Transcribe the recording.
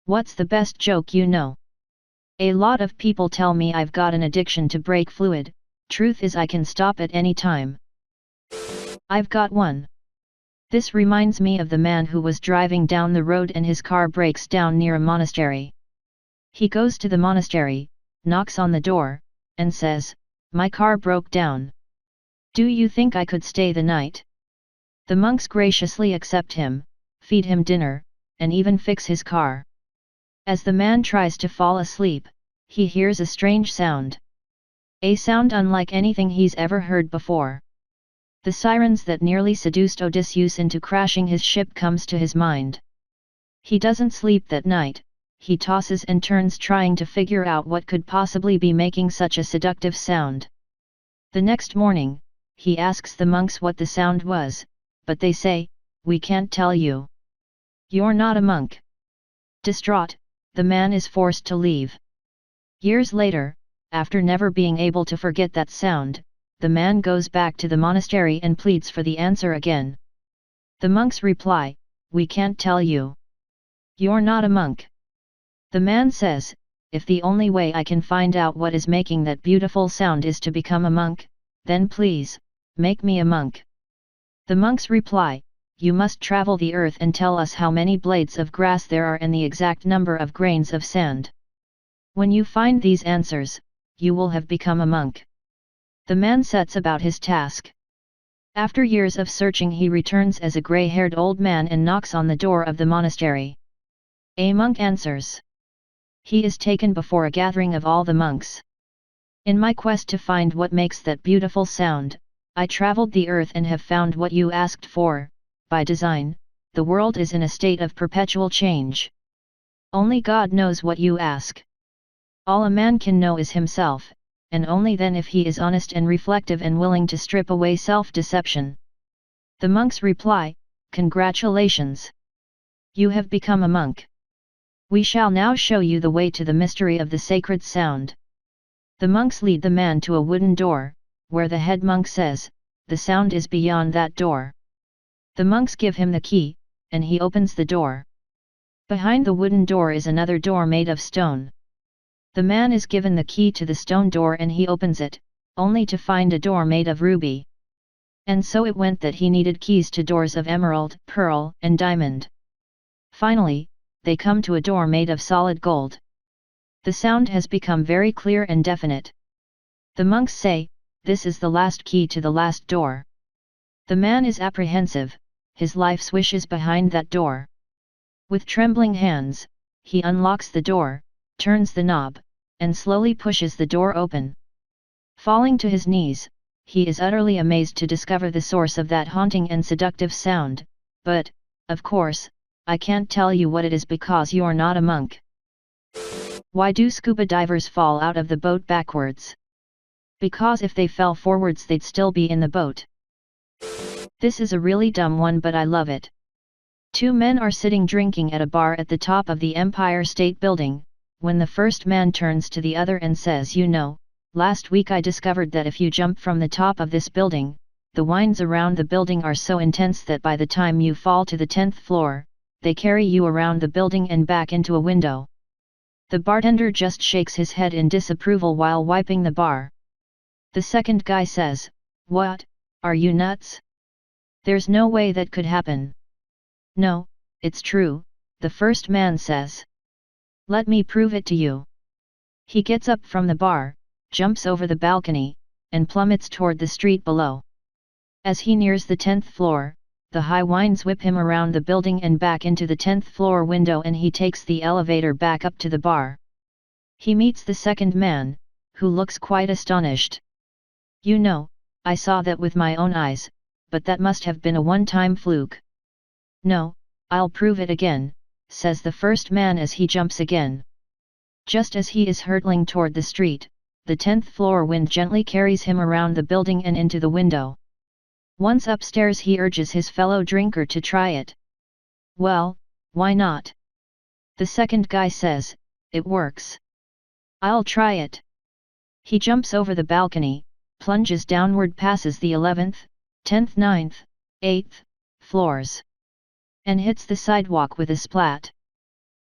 What's the best joke you know? A lot of people tell me I've got an addiction to brake fluid, truth is I can stop at any time. I've got one. This reminds me of the man who was driving down the road and his car breaks down near a monastery. He goes to the monastery, knocks on the door, and says, "My car broke down. Do you think I could stay the night?" The monks graciously accept him, feed him dinner, and even fix his car. As the man tries to fall asleep, he hears a strange sound. A sound unlike anything he's ever heard before. The sirens that nearly seduced Odysseus into crashing his ship comes to his mind. He doesn't sleep that night, he tosses and turns trying to figure out what could possibly be making such a seductive sound. The next morning, he asks the monks what the sound was, but they say, "We can't tell you. You're not a monk." Distraught, the man is forced to leave. Years later, after never being able to forget that sound, the man goes back to the monastery and pleads for the answer again. The monks reply, "We can't tell you. You're not a monk." The man says, "If the only way I can find out what is making that beautiful sound is to become a monk, then please, make me a monk." The monks reply, "You must travel the earth and tell us how many blades of grass there are and the exact number of grains of sand. When you find these answers, you will have become a monk." The man sets about his task. After years of searching he returns as a grey-haired old man and knocks on the door of the monastery. A monk answers. He is taken before a gathering of all the monks. "In my quest to find what makes that beautiful sound, I traveled the earth and have found what you asked for. By design, the world is in a state of perpetual change. Only God knows what you ask. All a man can know is himself, and only then if he is honest and reflective and willing to strip away self-deception." The monks reply, "Congratulations! You have become a monk. We shall now show you the way to the mystery of the sacred sound." The monks lead the man to a wooden door, where the head monk says, "The sound is beyond that door." The monks give him the key, and he opens the door. Behind the wooden door is another door made of stone. The man is given the key to the stone door and he opens it, only to find a door made of ruby. And so it went that he needed keys to doors of emerald, pearl, and diamond. Finally, they come to a door made of solid gold. The sound has become very clear and definite. The monks say, "This is the last key to the last door." The man is apprehensive, his life swishes behind that door. With trembling hands, he unlocks the door, turns the knob, and slowly pushes the door open. Falling to his knees, he is utterly amazed to discover the source of that haunting and seductive sound, but, of course, I can't tell you what it is because you're not a monk. Why do scuba divers fall out of the boat backwards? Because if they fell forwards they'd still be in the boat. This is a really dumb one but I love it. Two men are sitting drinking at a bar at the top of the Empire State Building, when the first man turns to the other and says, "You know, last week I discovered that if you jump from the top of this building, the winds around the building are so intense that by the time you fall to the 10th floor, they carry you around the building and back into a window." The bartender just shakes his head in disapproval while wiping the bar. The second guy says, "What, are you nuts? There's no way that could happen." "No, it's true," the first man says. "Let me prove it to you." He gets up from the bar, jumps over the balcony, and plummets toward the street below. As he nears the 10th floor, the high winds whip him around the building and back into the 10th floor window and he takes the elevator back up to the bar. He meets the second man, who looks quite astonished. "You know, I saw that with my own eyes, but that must have been a one-time fluke." "No, I'll prove it again," says the first man as he jumps again. Just as he is hurtling toward the street, the 10th floor wind gently carries him around the building and into the window. Once upstairs he urges his fellow drinker to try it. "Well, why not?" The second guy says, "It works. I'll try it." He jumps over the balcony, plunges downward, passes the 11th, 10th, 9th, 8th floors, and hits the sidewalk with a splat.